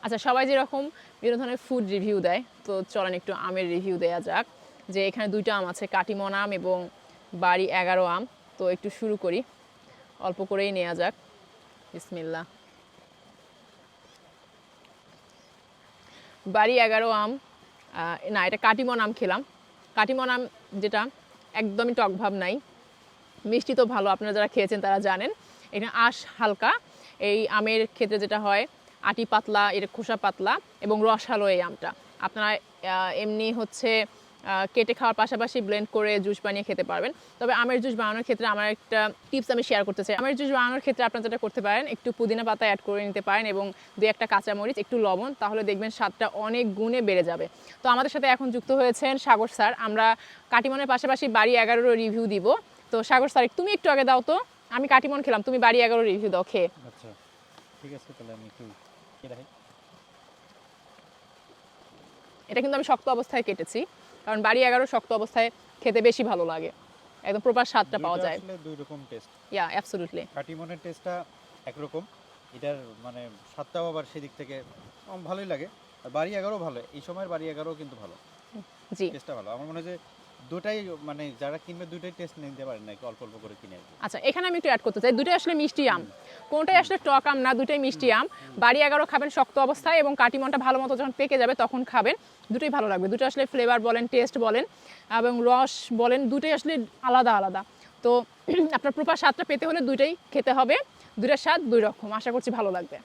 আচ্ছা, সবাই যেরকম বিভিন্ন ধরনের ফুড রিভিউ দেয়, তো চলেন একটু আমের রিভিউ দেওয়া যাক। যে এখানে দুইটা আম আছে, কাটিমন আম এবং বাড়ি 11 আম। তো একটু শুরু করি, অল্প করেই নেওয়া যাক। বিসমিল্লাহ। বাড়ি 11 আম, না এটা কাটিমন আম খেলাম। কাটিমন আম যেটা একদমই টক ভাব নাই, মিষ্টি তো ভালো, আপনারা যারা খেয়েছেন তারা জানেন। এখানে আঁশ হালকা, এই আমের ক্ষেত্রে যেটা হয় আটি পাতলা, এর খোসা পাতলা এবং রসালো এই আমটা। আপনারা এমনি হচ্ছে কেটে খাওয়ার পাশাপাশি ব্লেন্ড করে জুস বানিয়ে খেতে পারবেন। তবে আমের জুস বানানোর ক্ষেত্রে আমার একটা টিপস আমি শেয়ার করতে চাই। আমের জুস বানানোর ক্ষেত্রে আপনারা যেটা করতে পারেন, একটু পুদিনা পাতা অ্যাড করে নিতে পারেন এবং 2-1টা কাঁচামরিচ, একটু লবণ, তাহলে দেখবেন স্বাদটা অনেক গুণে বেড়ে যাবে। তো আমাদের সাথে এখন যুক্ত হয়েছেন সাগর স্যার। আমরা কাটিমনের পাশাপাশি বাড়ি 11 রিভিউ দিব। তো সাগর স্যার তুমি একটু আগে দাও তো, আমি কাটিমন খেলাম, তুমি বাড়ি 11 রিভিউ দাও খেয়ে। আচ্ছা ঠিক আছে, তাহলে আমি একটু রাখি। এটা কিন্তু আমি শক্ত অবস্থায় কেটেছি, কারণ বাড়ি 11 শক্ত অবস্থায় খেতে বেশি ভালো লাগে, একদম প্রপার স্বাদটা পাওয়া যায়। আসলে দুই রকম টেস্ট। ইয়া অ্যাবসলিউটলি। কাটিমনের টেস্টটা একরকম, এটার মানে স্বাদটাও আবার সেদিক থেকে ভালোই লাগে। আর বাড়ি 11 ভালো, এই সময়ের বাড়ি 11 কিন্তু ভালো, জি টেস্টটা ভালো। আমার মনে হয় যে দুটাই মানে যারা কিনবে দুটাই টেস্ট নিতে পারেন না, একটু অল্প অল্প করে কিনে আর কি। আচ্ছা, এখানে আমি একটু অ্যাড করতে চাই, দুটোই আসলে মিষ্টি আম, কোনটাই আসলে টক আম না, দুটোই মিষ্টি আম। বাড়ি 11 খাবেন শক্ত অবস্থায় এবং কাটিমনটা ভালো মতো যখন পেকে যাবে তখন খাবেন, দুটোই ভালো লাগবে। দুটো আসলে ফ্লেভার বলেন, টেস্ট বলেন এবং রস বলেন, দুটোই আসলে আলাদা আলাদা। তো আপনার প্রপার স্বাদটা পেতে হলে দুটোই খেতে হবে, দুটোর স্বাদ দুই রকম। আশা করছি ভালো লাগবে।